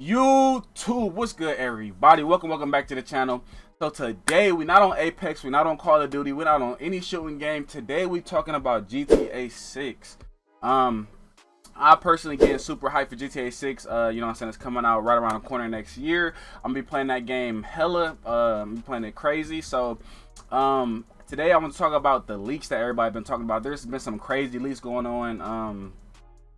YouTube, what's good, everybody? Welcome back to the channel. So today we not on Apex, we not on Call of Duty, we're not on any shooting game. Today we talking about GTA 6. I personally getting super hyped for GTA 6. You know what I'm saying? It's coming out right around the corner next year. I'm gonna be playing that game hella. I'm be playing it crazy. So today I want to talk about the leaks that everybody been talking about. There's been some crazy leaks going on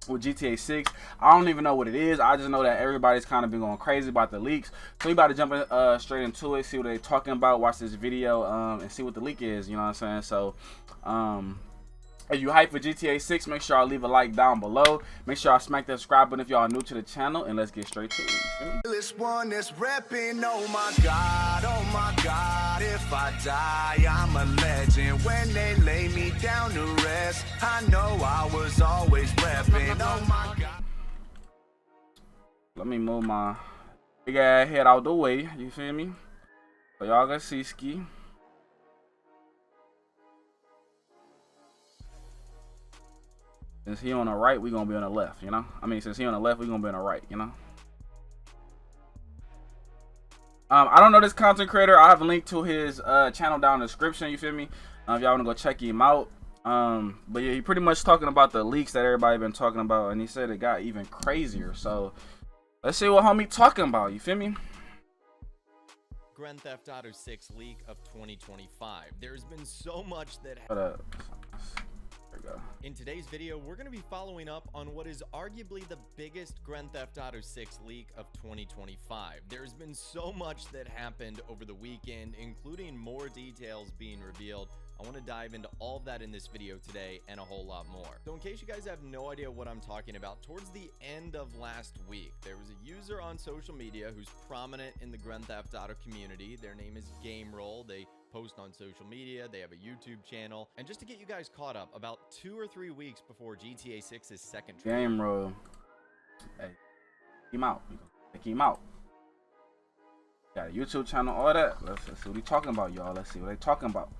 with GTA 6. I don't even know what it is. I just know that everybody's kind of been going crazy about the leaks. So we about to jump in, straight into it, see what they're talking about, watch this video, and see what the leak is. You know what I'm saying? So if you hype for GTA 6, make sure y'all leave a like down below. Make sure y'all smack that subscribe button if y'all are new to the channel, and let's get straight to it. This one is repping, oh my God, if I die, I'm a legend. When they lay me down to rest, I know I was always repping, oh my God. Let me move my big ass head out the way, you feel me? So y'all can see Ski. Since he on the right, we gonna be on the left, you know? I mean, since he on the left, we gonna be on the right, you know? I don't know this content creator. I have a link to his channel down in the description, you feel me? If y'all wanna go check him out. But yeah, he pretty much talking about the leaks that everybody been talking about, and he said it got even crazier. So let's see what homie talking about, you feel me? Grand Theft Auto 6 leak of 2025. There's been so much that There we go. In today's video, we're going to be following up on what is arguably the biggest Grand Theft Auto 6 leak of 2025. There's been so much that happened over the weekend, including more details being revealed. I want to dive into all of that in this video today and a whole lot more. So in case you guys have no idea what I'm talking about, towards the end of last week, there was a user on social media who's prominent in the Grand Theft Auto community. Their name is GameRoll. They post on social media, they have a YouTube channel, and just to get you guys caught up, about 2 or 3 weeks before GTA 6's second trailer. GameRoll. Hey, check him out. Check him out. Got a YouTube channel, all that. Let's see what he talking about, y'all. Let's see what they talking about.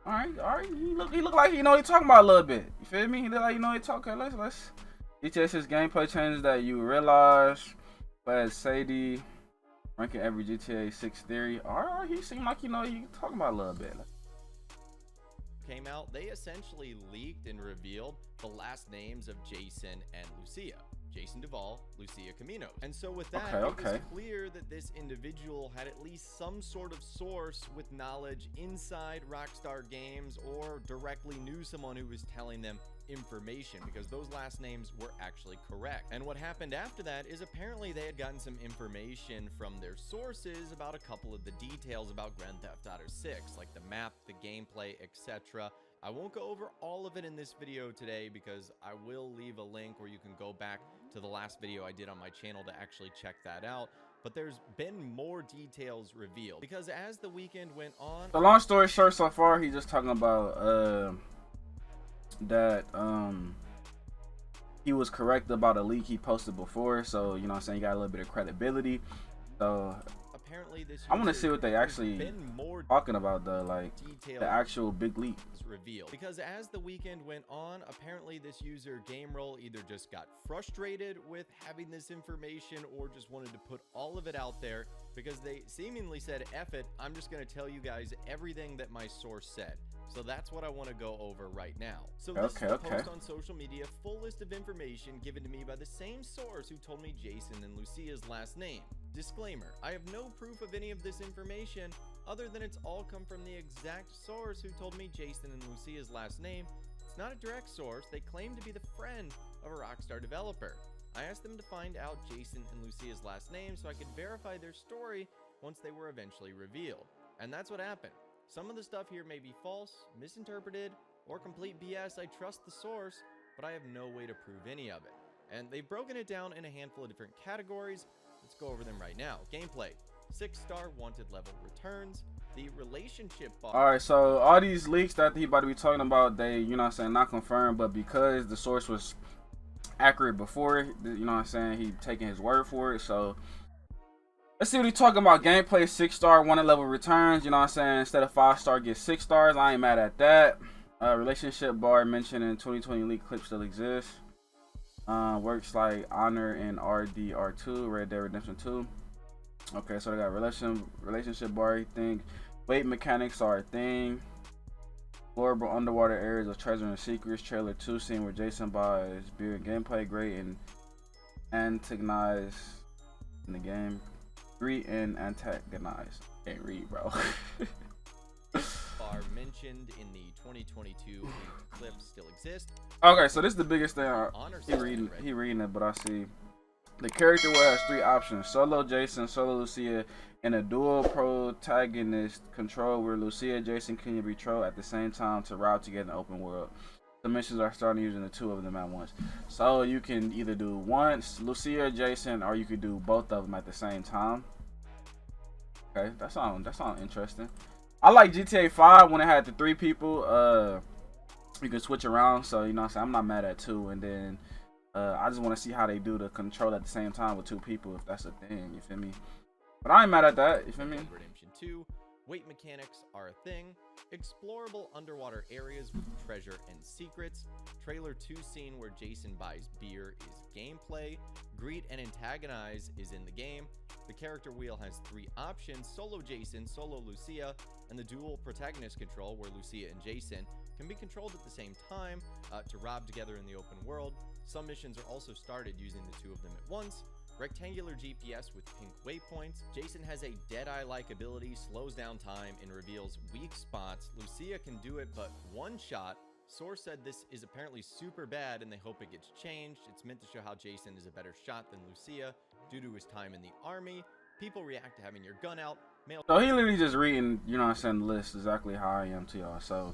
All right. He look like he know what he talking about a little bit. You feel me? He look like you know what he talking. Let's GTA 6 gameplay changes that you realize. But Sadie ranking every GTA 6 theory. All right, he seemed like you know he talking about a little bit. Came out, they essentially leaked and revealed the last names of Jason and Lucia. Jason Duval, Lucia Camino. And so with that, it was clear that this individual had at least some sort of source with knowledge inside Rockstar Games, or directly knew someone who was telling them information, because those last names were actually correct. And what happened after that is apparently they had gotten some information from their sources about a couple of the details about Grand Theft Auto 6, like the map, the gameplay, etc. I won't go over all of it in this video today, because I will leave a link where you can go back to the last video I did on my channel to actually check that out. But there's been more details revealed, because as the weekend went on, the long story short, so far he's just talking about that he was correct about a leak he posted before, so you know what I'm saying, he got a little bit of credibility. So apparently this I want to see what they actually talking about, though, like the actual big leak revealed, because as the weekend went on, apparently this user GameRoll either just got frustrated with having this information or just wanted to put all of it out there, because they seemingly said, F it, I'm just going to tell you guys everything that my source said. So that's what I want to go over right now. So this is a post on social media, full list of information given to me by the same source who told me Jason and Lucia's last name. Disclaimer, I have no proof of any of this information other than it's all come from the exact source who told me Jason and Lucia's last name. It's not a direct source. They claim to be the friend of a Rockstar developer. I asked them to find out Jason and Lucia's last name so I could verify their story once they were eventually revealed. And that's what happened. Some of the stuff here may be false, misinterpreted, or complete BS. I trust the source, but I have no way to prove any of it. And they've broken it down in a handful of different categories. Let's go over them right now. Gameplay. 6-star wanted level returns. The relationship box. Alright, so all these leaks that he about to be talking about, they, you know what I'm saying, not confirmed, but because the source was accurate before, you know what I'm saying, he taking his word for it. So Let's see what he's talking about. Gameplay 6-star, wanted level returns. You know what I'm saying? Instead of 5-star, get 6 stars. I ain't mad at that. Relationship bar mentioned in 2020 leak clip still exists. Works like Honor and RDR2, Red Dead Redemption 2. Okay, so they got relationship bar thing. Weight mechanics are a thing. Explorable underwater areas of treasure and secrets. Trailer 2 scene where Jason buys beer. Gameplay great and antagonize in the game. Greet and antagonize. Can't read, bro. Are mentioned in the 2022 clip still exist. Okay, so this is the biggest thing. Honor He reading it, but I see the character will have 3 options: solo Jason, solo Lucia, and a dual protagonist control where Lucia and Jason can be controlled at the same time to ride together in the open world. The missions are starting using the 2 of them at once. So you can either do once Lucia or Jason, or you could do both of them at the same time. Okay, that sounds interesting. I like GTA 5 when it had the 3 people. You can switch around, so you know what I'm saying, I'm not mad at 2. And then I just want to see how they do the control at the same time with 2 people, if that's a thing, you feel me? But I ain't mad at that, you feel me? Redemption 2, weight mechanics are a thing. Explorable underwater areas with treasure and secrets. Trailer 2 scene where Jason buys beer is gameplay. Greet and antagonize is in the game. The character wheel has 3 options: solo Jason, solo Lucia, and the dual protagonist control where Lucia and Jason can be controlled at the same time to rob together in the open world. Some missions are also started using the 2 of them at once. Rectangular GPS with pink waypoints. Jason has a Deadeye-like ability, slows down time, and reveals weak spots. Lucia can do it, but one shot. Source said this is apparently super bad and they hope it gets changed. It's meant to show how Jason is a better shot than Lucia due to his time in the army. People react to having your gun out. So he literally just reading, you know what I'm saying, the list exactly how I am to y'all. So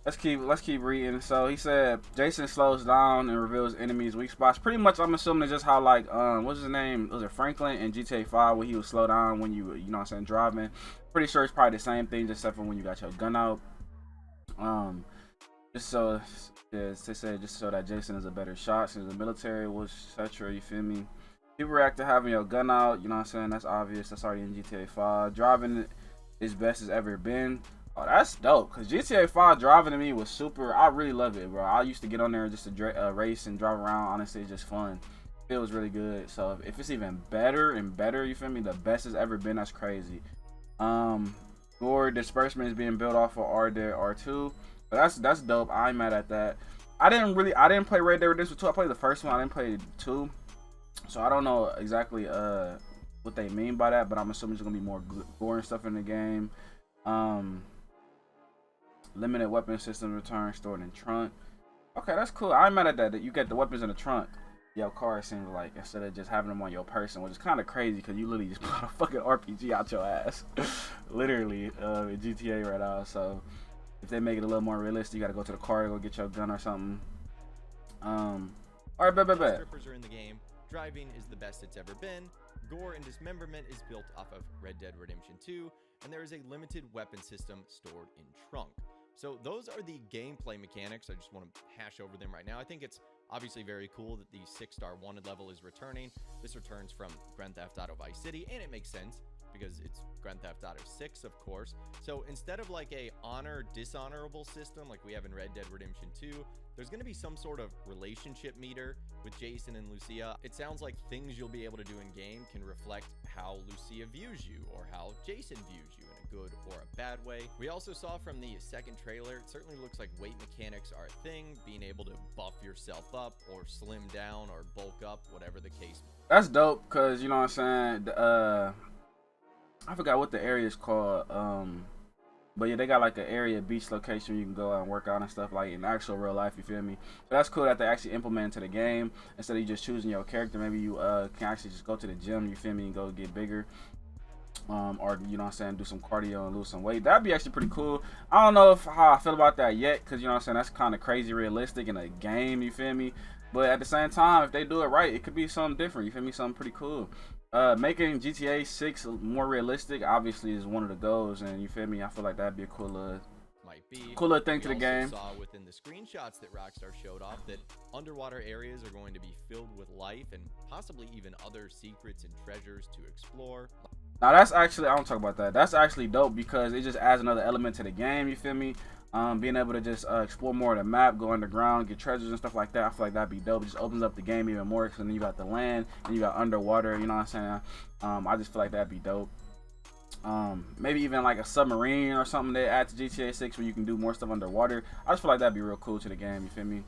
let's keep reading. So he said Jason slows down and reveals enemies' weak spots. Pretty much, I'm assuming it's just how, like, what's his name? Was it Franklin in GTA 5 when he would slow down when you know what I'm saying, driving? Pretty sure it's probably the same thing, just except for when you got your gun out. Just so they said just so that Jason is a better shot since the military was etc. You feel me? People react to having your gun out. You know what I'm saying? That's obvious. That's already in GTA 5. Driving is best as ever been. Oh, that's dope. Cause GTA 5 driving to me was super. I really love it, bro. I used to get on there just to race and drive around. Honestly, it's just fun. It feels really good. So if it's even better and better, you feel me? The best has ever been. That's crazy. Gore disbursement is being built off of R2. But that's dope. I ain't mad at that. I didn't play Red Dead Redemption 2. I played the first one. I didn't play 2. So I don't know exactly what they mean by that, but I'm assuming there's gonna be more gore and stuff in the game. Limited weapon system return stored in trunk. Okay, that's cool. I ain't mad at that. That you get the weapons in the trunk. Your car, it seems like, instead of just having them on your person, which is kind of crazy because you literally just put a fucking RPG out your ass, literally, in GTA right now. So if they make it a little more realistic, you gotta go to the car to go get your gun or something. All right, bet. Strippers are in the game. Driving is the best it's ever been. Gore and dismemberment is built off of Red Dead Redemption 2, and there is a limited weapon system stored in trunk. So those are the gameplay mechanics. I just want to hash over them right now. I think it's obviously very cool that the 6-star wanted level is returning. This returns from Grand Theft Auto Vice City, and it makes sense because it's Grand Theft Auto 6, of course. So instead of like a honor-dishonorable system like we have in Red Dead Redemption 2, there's going to be some sort of relationship meter with Jason and Lucia. It sounds like things you'll be able to do in-game can reflect how Lucia views you or how Jason views you in a good or a bad way. We also saw from the second trailer, it certainly looks like weight mechanics are a thing, being able to buff yourself up or slim down or bulk up, whatever the case. That's dope because, you know what I'm saying, I forgot what the area is called, but yeah, they got like an area beach location you can go out and work out and stuff like in actual real life, you feel me? So that's cool that they actually implement into the game instead of you just choosing your character. Maybe you can actually just go to the gym, you feel me, and go get bigger, or you know what I'm saying, do some cardio and lose some weight. That'd be actually pretty cool. I don't know how I feel about that yet, because you know what I'm saying, that's kind of crazy realistic in a game, you feel me? But at the same time, if they do it right, it could be something different, you feel me? Something pretty cool. Making GTA 6 more realistic obviously is one of the goals, and you feel me, I feel like that'd be a cool might be. Cool little thing We to the also game. saw within the screenshots that Rockstar showed off that underwater areas are going to be filled with life and possibly even other secrets and treasures to explore. Now that's actually, I don't talk about that. That's actually dope because it just adds another element to the game. You feel me? Being able to just explore more of the map, go underground, get treasures and stuff like that. I feel like that'd be dope. It just opens up the game even more. So then you got the land and you got underwater. You know what I'm saying? I just feel like that'd be dope. Maybe even like a submarine or something they add to GTA 6 where you can do more stuff underwater. I just feel like that'd be real cool to the game. You feel me?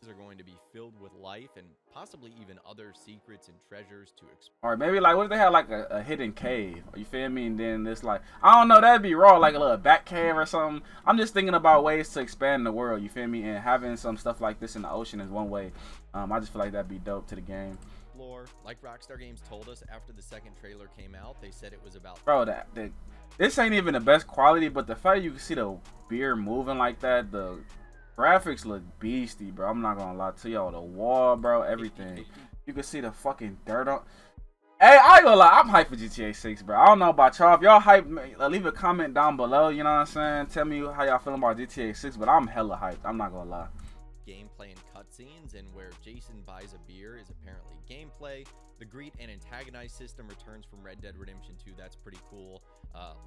Are going to be filled with life and possibly even other secrets and treasures to explore. Or maybe like what if they had like a hidden cave? You feel me? And then it's like, I don't know, that'd be raw, like a little back cave or something. I'm just thinking about ways to expand the world. You feel me? And having some stuff like this in the ocean is one way. I just feel like that'd be dope to the game. Like Rockstar Games told us after the second trailer came out, they said it was about Bro, this ain't even the best quality, but the fact you can see the beer moving like that, the graphics look beastie, bro. I'm not gonna lie to y'all. The wall, bro, everything. You can see the fucking dirt on. Hey, I ain't gonna lie, I'm hyped for GTA 6, bro. I don't know about y'all. If y'all hype, leave a comment down below. You know what I'm saying? Tell me how y'all feeling about GTA 6, but I'm hella hyped. I'm not gonna lie. gameplay and cutscenes, and where Jason buys a beer is apparently gameplay. The greet and antagonize system returns from Red Dead Redemption 2. That's pretty cool.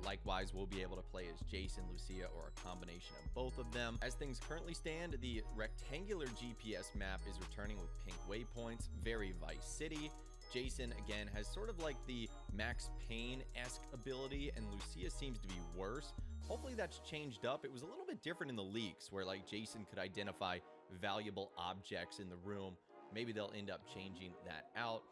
Likewise, we'll be able to play as Jason, Lucia, or a combination of both of them. As things currently stand, the rectangular GPS map is returning with pink waypoints, very Vice City. Jason, again, has sort of like the Max Payne-esque ability, and Lucia seems to be worse. Hopefully that's changed up. It was a little bit different in the leaks, where like Jason could identify valuable objects in the room. Maybe they'll end up changing that out.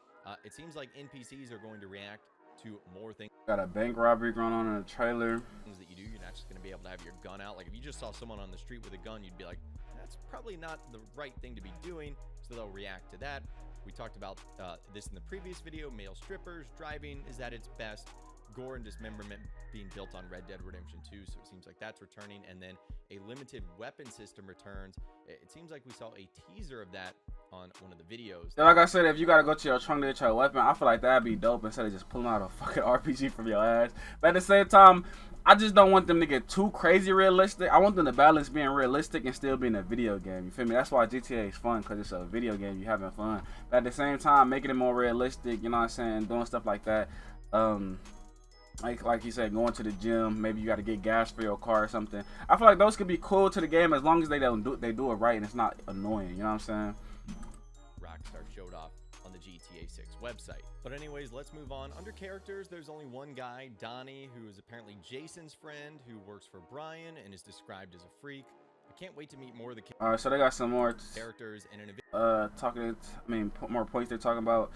It seems like NPCs are going to react to more things. Got a bank robbery going on in the trailer. Things that you do, you're not just going to be able to have your gun out. Like if you just saw someone on the street with a gun, you'd be like, that's probably not the right thing to be doing. So they'll react to that. We talked about this in the previous video. Male strippers, driving is at its best. Gore and dismemberment being built on Red Dead Redemption 2, so it seems like that's returning. And then a limited weapon system returns. It seems like we saw a teaser of that on one of the videos. Yeah, like I said, if you gotta go to your trunk to get your weapon, I feel like that'd be dope instead of just pulling out a fucking RPG from your ass. But at the same time, I just don't want them to get too crazy realistic. I want them to balance being realistic and still being a video game. You feel me? That's why GTA is fun, because it's a video game. You having fun. But at the same time, making it more realistic, you know what I'm saying? Doing stuff like that. Like you said, going to the gym, maybe you got to get gas for your car or something. I feel like those could be cool to the game as long as they do it right and it's not annoying. You know what I'm saying? Rockstar showed off on the GTA 6 website. But anyways, let's move on. Under characters, there's only one guy, Donnie, who is apparently Jason's friend, who works for Brian and is described as a freak. I can't wait to meet more of the All right, so they got some more characters and an more points they're talking about.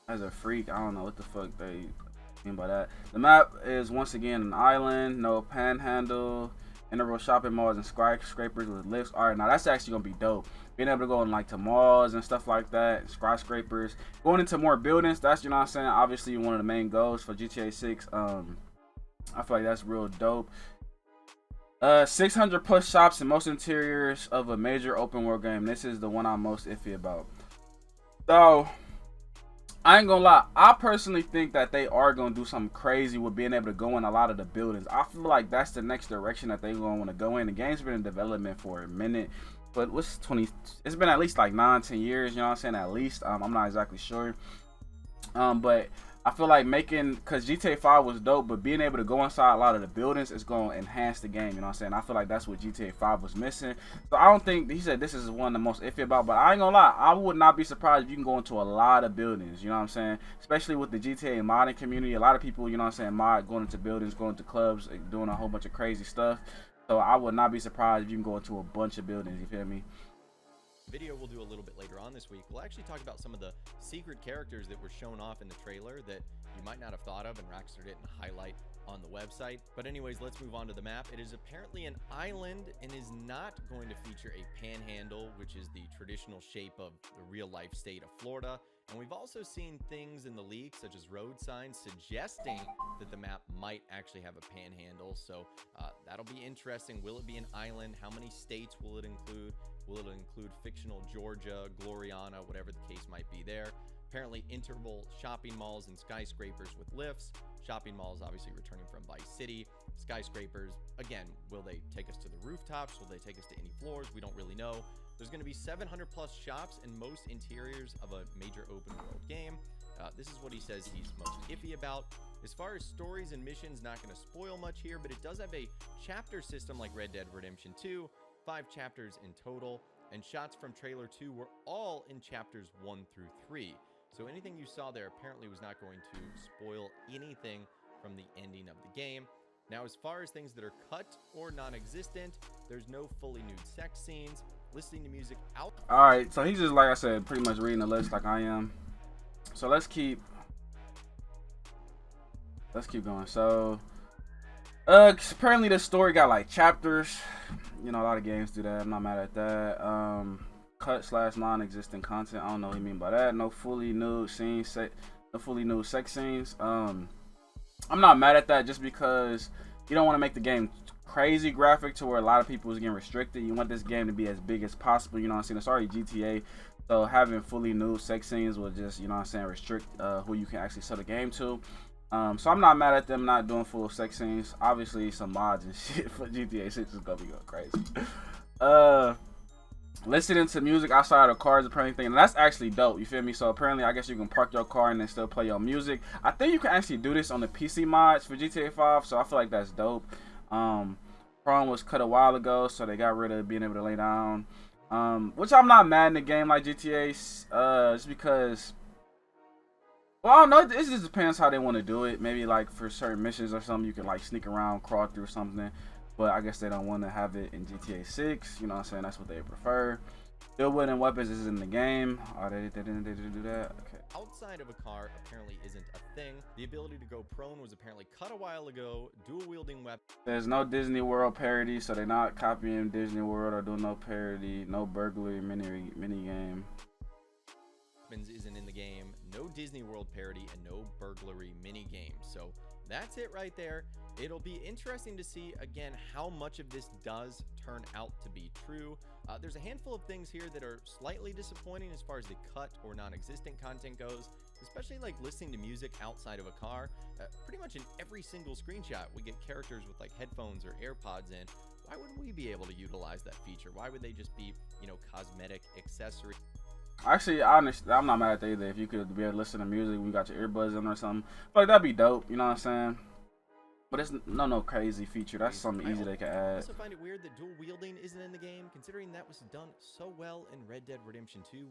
As a freak, I don't know what the fuck they mean by that. The map is once again an island, no panhandle, interval shopping malls and skyscrapers with lifts. All right, now that's actually gonna be dope. Being able to go in like to malls and stuff like that, skyscrapers, going into more buildings. That's, you know what I'm saying, obviously one of the main goals for GTA 6. I feel like that's real dope. 600 plus shops and most interiors of a major open world game. This is the one I'm most iffy about. So I ain't gonna lie, I personally think that they are gonna do something crazy with being able to go in a lot of the buildings. I feel like that's the next direction that they're gonna want to go in. The game's been in development for a minute, but it's been at least like 9-10 years, you know what I'm saying, at least. I'm not exactly sure, but I feel like because GTA 5 was dope, but being able to go inside a lot of the buildings is going to enhance the game, you know what I'm saying? I feel like that's what GTA 5 was missing. So I don't think, he said this is one of the most iffy about, but I ain't gonna lie, I would not be surprised if you can go into a lot of buildings, you know what I'm saying? Especially with the GTA modding community, a lot of people, you know what I'm saying, mod going into buildings, going to clubs, doing a whole bunch of crazy stuff. So I would not be surprised if you can go into a bunch of buildings, you feel me? Video we'll do a little bit later on this week. We'll actually talk about some of the secret characters that were shown off in the trailer that you might not have thought of and Rockstar didn't highlight on the website. But anyways, let's move on to the map. It is apparently an island and is not going to feature a panhandle, which is the traditional shape of the real life state of Florida. And we've also seen things in the leaks, such as road signs, suggesting that the map might actually have a panhandle. So that'll be interesting. Will it be an island? How many states will it include? Will it include fictional Georgia, Gloriana, whatever the case might be there? Apparently, interval shopping malls and skyscrapers with lifts. Shopping malls obviously returning from Vice City. skyscrapers. Again, will they take us to the rooftops? Will they take us to any floors? We don't really know. There's going to be 700 plus shops in most interiors of a major open world game. This is what he says he's most iffy about. As far as stories and missions, not going to spoil much here, but it does have a chapter system like Red Dead Redemption 2, 5 chapters in total, and shots from trailer 2 were all in chapters 1 through 3. So anything you saw there apparently was not going to spoil anything from the ending of the game. Now, as far as things that are cut or non-existent, there's no fully nude sex scenes. Listening to music out. All right, so he's just, like I said, pretty much reading the list like I am. So let's keep going. So apparently the story got like chapters. You know, a lot of games do that. I'm not mad at that. Cut / non-existent content. I don't know what you mean by that. No fully nude scenes, no fully nude sex scenes. I'm not mad at that, just because you don't want to make the game crazy graphic to where a lot of people is getting restricted. You want this game to be as big as possible. You know what I'm saying? It's already GTA, so having fully nude sex scenes will just, you know what I'm saying, restrict who you can actually sell the game to. So I'm not mad at them not doing full sex scenes. Obviously, some mods and shit for GTA 6 is gonna be going crazy. Listening to music outside of cars, apparently, and that's actually dope. You feel me? So apparently, I guess you can park your car and then still play your music. I think you can actually do this on the PC mods for GTA 5. So I feel like that's dope. Chrome was cut a while ago, so they got rid of being able to lay down. Which I'm not mad in a game like GTA, just because, well, I don't know, it just depends how they want to do it. Maybe like for certain missions or something, you can like sneak around, crawl through something, but I guess they don't want to have it in GTA 6. You know what I'm saying? That's what they prefer. Dual wielding weapons is in the game. Oh, they didn't do that? Okay. Outside of a car apparently isn't a thing. The ability to go prone was apparently cut a while ago. Dual wielding weapons. There's no Disney World parody, so they're not copying Disney World or doing no parody. No burglary mini game. Isn't in the game. No Disney World parody and no burglary mini game. So that's it right there. It'll be interesting to see, again, how much of this does turn out to be true. There's a handful of things here that are slightly disappointing as far as the cut or non-existent content goes, especially like listening to music outside of a car. Pretty much in every single screenshot, we get characters with like headphones or AirPods in. Why wouldn't we be able to utilize that feature? Why would they just be, you know, cosmetic accessory? Actually, I'm not mad at that either. If you could be able to listen to music when you got your earbuds in or something, like that'd be dope. You know what I'm saying? But it's no crazy feature. That's something easy they can add. I also find it weird that dual wielding isn't in the game, considering that was done so well in Red Dead Redemption 2.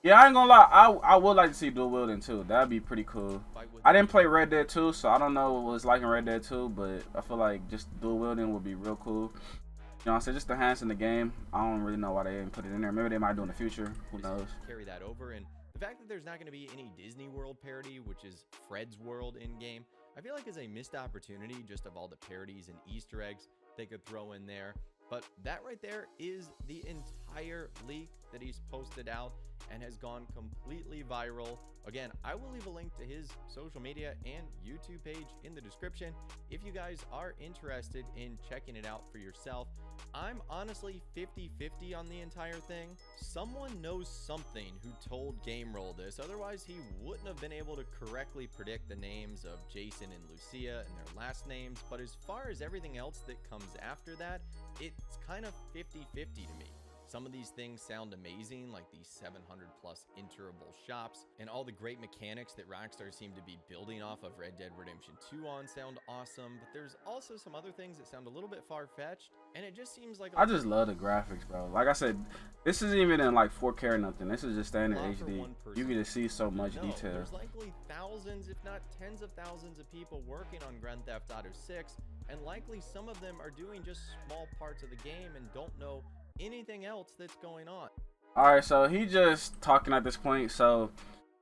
Yeah, I ain't gonna lie. I would like to see dual wielding too. That'd be pretty cool. I didn't play Red Dead 2, so I don't know what it's like in Red Dead 2, but I feel like just dual wielding would be real cool. You know what I'm saying? Just enhancing the game. I don't really know why they didn't put it in there. Maybe they might do in the future. Who knows? Carry that over. And the fact that there's not going to be any Disney World parody, which is Fred's World in game, I feel like is a missed opportunity just of all the parodies and Easter eggs they could throw in there. But that right there is the entire leak that he's posted out and has gone completely viral. Again, I will leave a link to his social media and YouTube page in the description if you guys are interested in checking it out for yourself. I'm honestly 50-50 on the entire thing. Someone knows something who told GameRoll this, otherwise he wouldn't have been able to correctly predict the names of Jason and Lucia and their last names. But as far as everything else that comes after that, it's kind of 50-50 to me. Some of these things sound amazing, like these 700 plus enterable shops, and all the great mechanics that Rockstar seem to be building off of Red Dead Redemption 2 on sound awesome, but there's also some other things that sound a little bit far-fetched, and it just seems like... I just love the graphics, bro. Like I said, this isn't even in like 4K or nothing. This is just standard HD. You can just see so much detail. There's likely thousands, if not tens of thousands of people working on Grand Theft Auto 6, and likely some of them are doing just small parts of the game and don't know anything else that's going on. All right, so he just talking at this point. So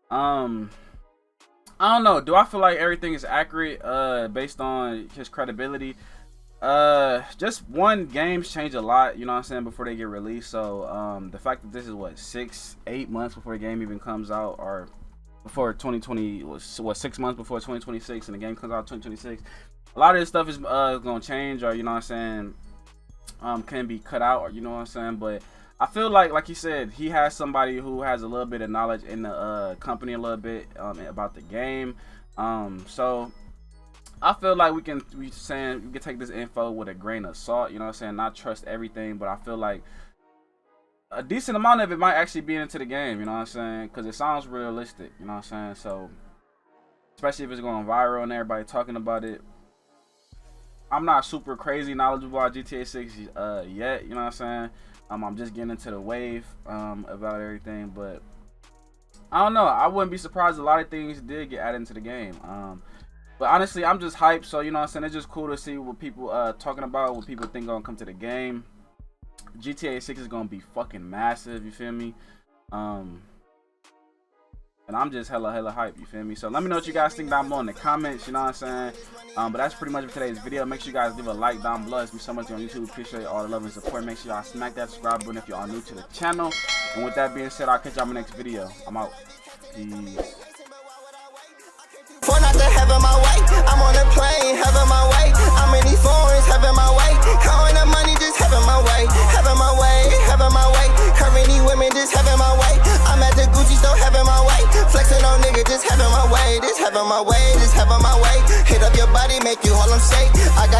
I don't know, do I feel like everything is accurate based on his credibility? Just one, games change a lot, you know what I'm saying, before they get released. So the fact that this is what 6-8 months before the game even comes out, or before 2020 was what 6 months before 2026 and the game comes out 2026, a lot of this stuff is gonna change, or you know what I'm saying, can be cut out, or you know what I'm saying. But I feel like you said, he has somebody who has a little bit of knowledge in the company, a little bit about the game. So I feel like we can take this info with a grain of salt, you know what I'm saying? Not trust everything, but I feel like a decent amount of it might actually be into the game, you know what I'm saying? Because it sounds realistic, you know what I'm saying? So, especially if it's going viral and everybody talking about it. I'm not super crazy knowledgeable about GTA 6 yet, you know what I'm saying? I'm just getting into the wave about everything, but I don't know. I wouldn't be surprised. A lot of things did get added into the game. But honestly, I'm just hyped. So, you know what I'm saying? It's just cool to see what people talking about, what people think gonna come to the game. GTA 6 is gonna be fucking massive, you feel me? And I'm just hella hype, you feel me? So let me know what you guys think down below in the comments, you know what I'm saying? But that's pretty much for today's video. Make sure you guys leave a like down below. It's been so much on YouTube. Appreciate all the love and support. Make sure y'all smack that subscribe button if y'all new to the channel. And with that being said, I'll catch y'all in my next video. I'm out. Peace. For not to having my way, I'm on a plane, having my way. I'm in these foreigns, having my way. Counting the money, just having my way. Having my way, having my way. Curving these women, just having my way. I'm at the Gucci store, having my way. Flexing on nigga, just having my way. Just having my way, just having my way. Hit up your body, make you all them shake. I got